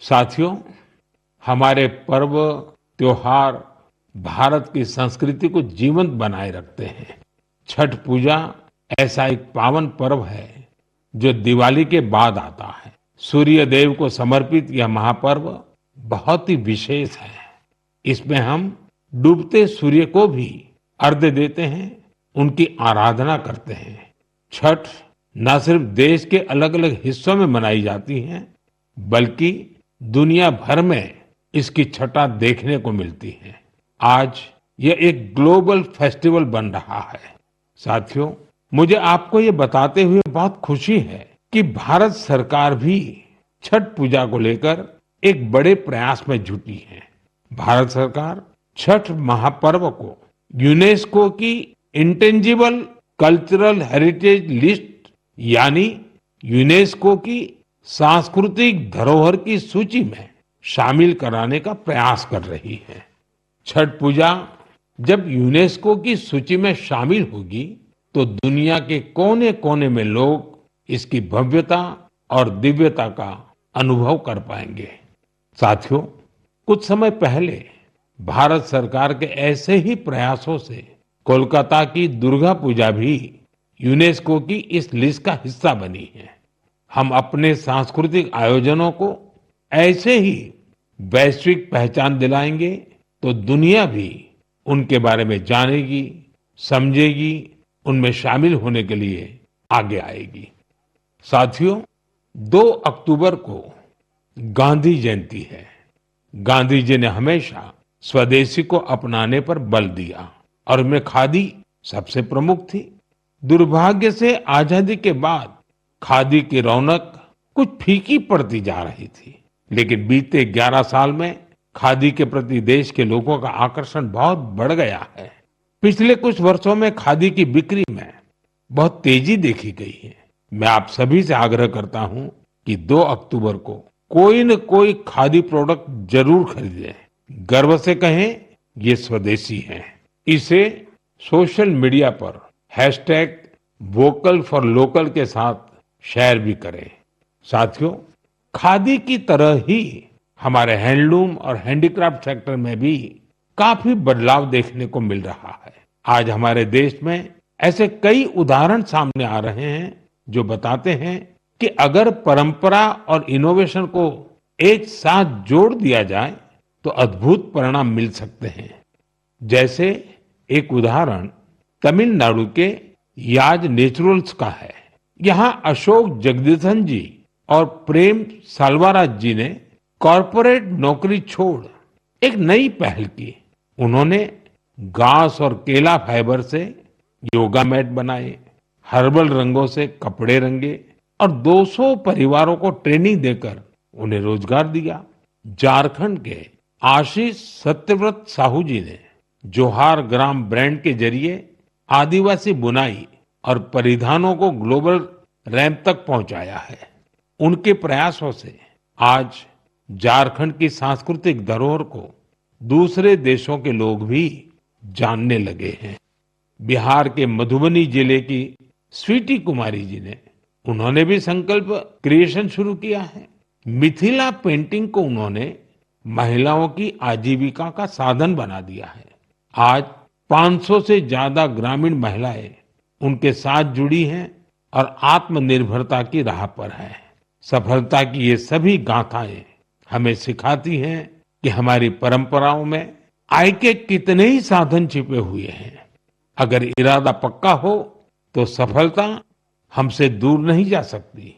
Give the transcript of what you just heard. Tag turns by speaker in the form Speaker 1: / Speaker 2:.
Speaker 1: साथियों, हमारे पर्व त्योहार भारत की संस्कृति को जीवंत बनाए रखते हैं। छठ पूजा ऐसा एक पावन पर्व है जो दिवाली के बाद आता है। सूर्य देव को समर्पित यह महापर्व बहुत ही विशेष है। इसमें हम डूबते सूर्य को भी अर्घ्य देते हैं, उनकी आराधना करते हैं। छठ न सिर्फ देश के अलग अलग हिस्सों में मनाई जाती है, बल्कि दुनिया भर में इसकी छठा देखने को मिलती है। आज यह एक ग्लोबल फेस्टिवल बन रहा है। साथियों, मुझे आपको ये बताते हुए बहुत खुशी है कि भारत सरकार भी छठ पूजा को लेकर एक बड़े प्रयास में जुटी है। भारत सरकार छठ महापर्व को यूनेस्को की इंटेंजिबल कल्चरल हेरिटेज लिस्ट यानी यूनेस्को की सांस्कृतिक धरोहर की सूची में शामिल कराने का प्रयास कर रही है। छठ पूजा जब यूनेस्को की सूची में शामिल होगी तो दुनिया के कोने कोने में लोग इसकी भव्यता और दिव्यता का अनुभव कर पाएंगे। साथियों, कुछ समय पहले भारत सरकार के ऐसे ही प्रयासों से कोलकाता की दुर्गा पूजा भी यूनेस्को की इस लिस्ट का हिस्सा बनी है। हम अपने सांस्कृतिक आयोजनों को ऐसे ही वैश्विक पहचान दिलाएंगे तो दुनिया भी उनके बारे में जानेगी, समझेगी, उनमें शामिल होने के लिए आगे आएगी। साथियों, 2 अक्टूबर को गांधी जयंती है। गांधी जी ने हमेशा स्वदेशी को अपनाने पर बल दिया और उनमें खादी सबसे प्रमुख थी। दुर्भाग्य से आजादी के बाद खादी की रौनक कुछ फीकी पड़ती जा रही थी, लेकिन बीते 11 साल में खादी के प्रति देश के लोगों का आकर्षण बहुत बढ़ गया है। पिछले कुछ वर्षों में खादी की बिक्री में बहुत तेजी देखी गई है। मैं आप सभी से आग्रह करता हूं कि 2 अक्टूबर को कोई न कोई खादी प्रोडक्ट जरूर खरीदें। गर्व से कहें, ये स्वदेशी है। इसे सोशल मीडिया पर #वोकल फॉर लोकल के साथ शेयर भी करें। साथियों, खादी की तरह ही हमारे हैंडलूम और हैंडीक्राफ्ट सेक्टर में भी काफी बदलाव देखने को मिल रहा है। आज हमारे देश में ऐसे कई उदाहरण सामने आ रहे हैं जो बताते हैं कि अगर परंपरा और इनोवेशन को एक साथ जोड़ दिया जाए तो अद्भुत परिणाम मिल सकते हैं। जैसे एक उदाहरण तमिलनाडु के याज नेचुरल्स का है। यहाँ अशोक जगदीशन जी और प्रेम साल्वाराज जी ने कॉरपोरेट नौकरी छोड़ एक नई पहल की। उन्होंने घास और केला फाइबर से योगा मैट बनाए, हर्बल रंगों से कपड़े रंगे और 200 परिवारों को ट्रेनिंग देकर उन्हें रोजगार दिया। झारखंड के आशीष सत्यव्रत साहू जी ने जोहार ग्राम ब्रांड के जरिए आदिवासी बुनाई और परिधानों को ग्लोबल रैंप तक पहुंचाया है। उनके प्रयासों से आज झारखंड की सांस्कृतिक धरोहर को दूसरे देशों के लोग भी जानने लगे हैं। बिहार के मधुबनी जिले की स्वीटी कुमारी जी ने उन्होंने भी संकल्प क्रिएशन शुरू किया है। मिथिला पेंटिंग को उन्होंने महिलाओं की आजीविका का साधन बना दिया है। आज 500 से ज्यादा ग्रामीण महिलाएं उनके साथ जुड़ी हैं और आत्मनिर्भरता की राह पर हैं। सफलता की ये सभी गाथाएं हमें सिखाती हैं कि हमारी परंपराओं में आय के कितने ही साधन छिपे हुए हैं। अगर इरादा पक्का हो तो सफलता हमसे दूर नहीं जा सकती।